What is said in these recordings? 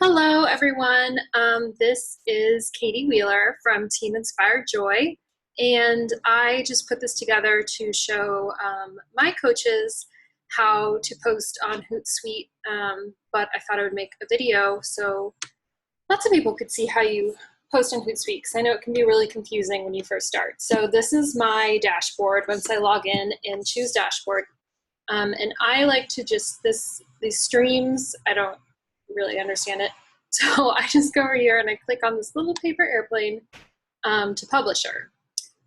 Hello, everyone. This is Katie Wheeler from Team Inspired Joy, and I just put this together to show my coaches how to post on Hootsuite, but I thought I would make a video so lots of people could see how you post on Hootsuite, because I know it can be really confusing when you first start. So this is my dashboard once I log in and choose dashboard. And I like to these streams, I don't really understand it. So I just go over here and I click on this little paper airplane to publisher.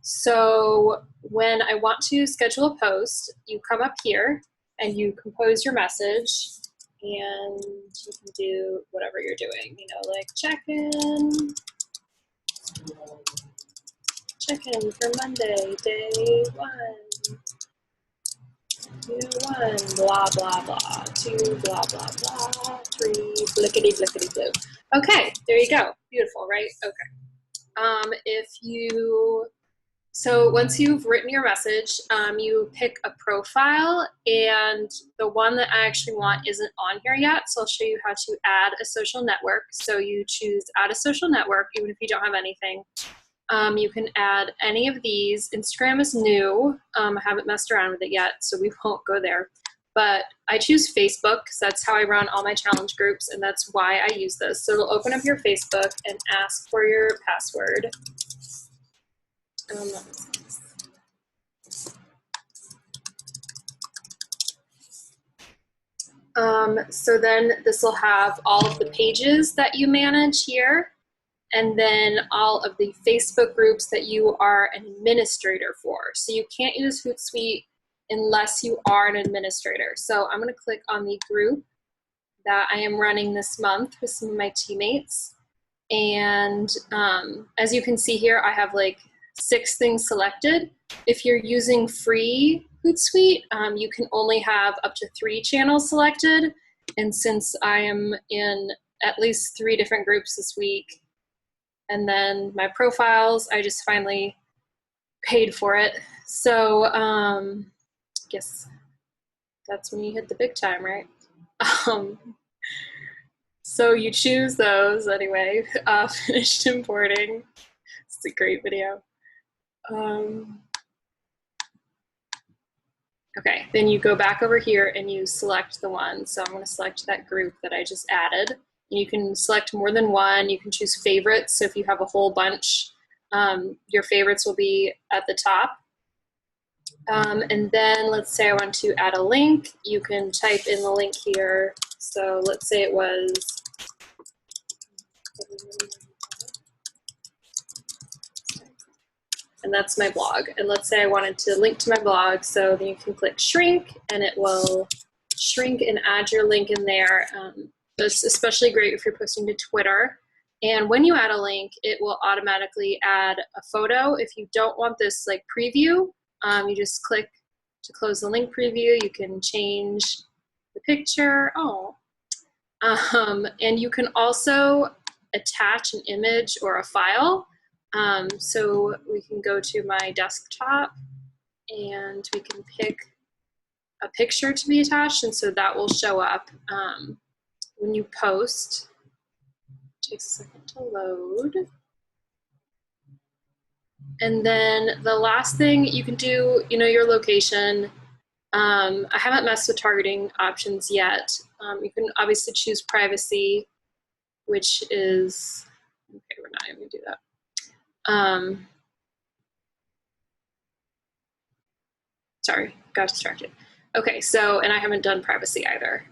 So when I want to schedule a post, you come up here and you compose your message, and you can do whatever you're doing, like check-in for Monday, day 1. You 1, blah, blah, blah, 2, blah, blah, blah, 3, blickety, blickety, blue. Okay, there you go. Beautiful, right? Okay. So once you've written your message, you pick a profile, and the one that I actually want isn't on here yet, so I'll show you how to add a social network. So you choose add a social network, even if you don't have anything. You can add any of these. Instagram is new. I haven't messed around with it yet, so we won't go there. But I choose Facebook because that's how I run all my challenge groups, and that's why I use this. So it'll open up your Facebook and ask for your password. So then this will have all of the pages that you manage here, and then all of the Facebook groups that you are an administrator for. So you can't use Hootsuite unless you are an administrator. So I'm going to click on the group that I am running this month with some of my teammates. And as you can see here, I have like 6 things selected. If you're using free Hootsuite, you can only have up to 3 channels selected. And since I am in at least 3 different groups this week, and then my profiles, I just finally paid for it. So I guess that's when you hit the big time, right? So you choose those anyway. Finished importing. It's a great video. Okay, then you go back over here and you select the one. So I'm going to select that group that I just added. You can select more than one. You can choose favorites. So if you have a whole bunch, your favorites will be at the top. And then let's say I want to add a link. You can type in the link here. So let's say it was, and that's my blog. And let's say I wanted to link to my blog. So then you can click shrink, and it will shrink and add your link in there. It's especially great if you're posting to Twitter. And when you add a link, it will automatically add a photo. If you don't want this like preview, you just click to close the link preview. You can change the picture. And you can also attach an image or a file. So we can go to my desktop and we can pick a picture to be attached, and so that will show up when you post. It takes a second to load. And then the last thing you can do, your location. I haven't messed with targeting options yet. You can obviously choose privacy, which is, okay, we're not even gonna do that. Sorry, got distracted. Okay, so, and I haven't done privacy either.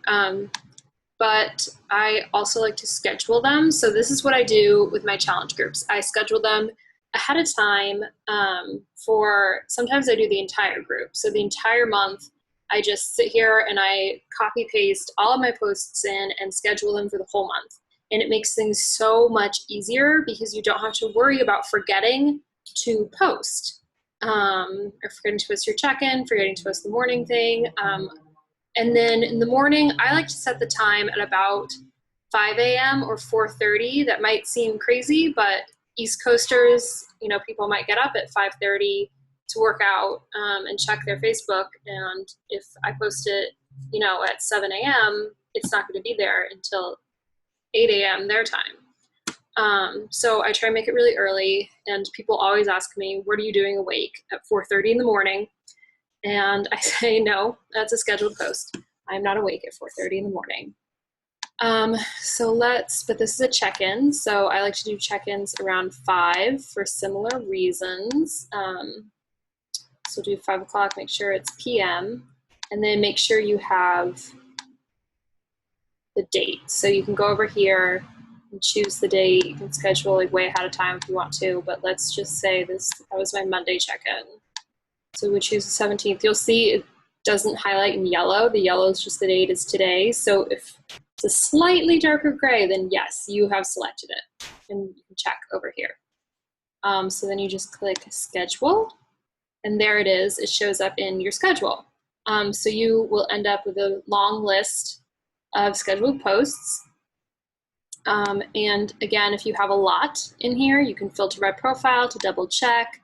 But I also like to schedule them. So this is what I do with my challenge groups. I schedule them ahead of time sometimes I do the entire group. So the entire month, I just sit here and I copy paste all of my posts in and schedule them for the whole month. And it makes things so much easier because you don't have to worry about forgetting to post. Or forgetting to post your check-in, forgetting to post the morning thing. And then in the morning, I like to set the time at about 5 a.m. or 4:30. That might seem crazy, but East Coasters, people might get up at 5:30 to work out and check their Facebook. And if I post it, at 7 a.m., it's not going to be there until 8 a.m. their time. So I try and make it really early, and people always ask me, what are you doing awake at 4:30 in the morning? And I say, no, that's a scheduled post. I'm not awake at 4:30 in the morning. But this is a check-in. So I like to do check-ins around 5 for similar reasons. So do 5 o'clock, make sure it's PM, and then make sure you have the date. So you can go over here and choose the date. You can schedule like way ahead of time if you want to, but let's just say that was my Monday check-in. So we choose the 17th. You'll see it doesn't highlight in yellow. The yellow is just the date is today. So if it's a slightly darker gray, then yes, you have selected it. And you can check over here. So then you just click schedule, and there it is. It shows up in your schedule. So you will end up with a long list of scheduled posts. And again, if you have a lot in here, you can filter by profile to double check.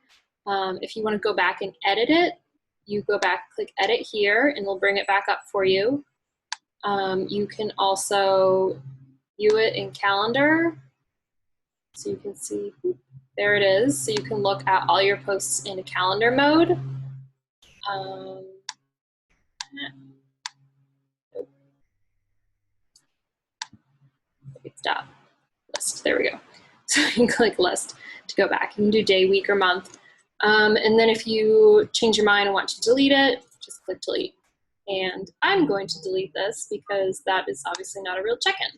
If you want to go back and edit it, you go back, click edit here, and it'll bring it back up for you. You can also view it in calendar. So you can see, there it is. So you can look at all your posts in a calendar mode. Stop. List. There we go. So you can click list to go back. You can do day, week, or month. And then if you change your mind and want to delete it, just click delete. And I'm going to delete this because that is obviously not a real check-in.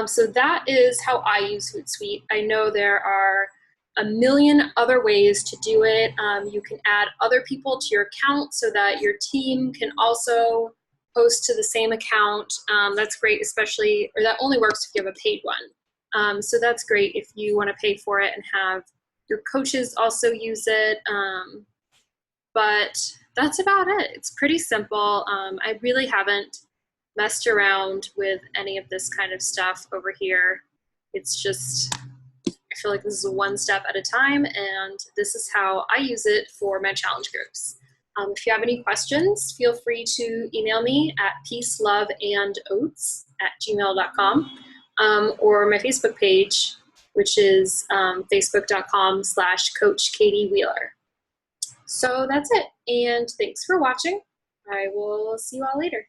So that is how I use Hootsuite. I know there are a million other ways to do it. You can add other people to your account so that your team can also post to the same account. That's great, especially, or that only works if you have a paid one. So that's great if you want to pay for it and have your coaches also use it. But that's about it. It's pretty simple. I really haven't messed around with any of this kind of stuff over here. It's just, I feel like this is one step at a time, and this is how I use it for my challenge groups. If you have any questions, feel free to email me at peaceloveandoats@gmail.com, or my Facebook page, which is facebook.com/Coach Katie Wheeler. So that's it, and thanks for watching. I will see you all later.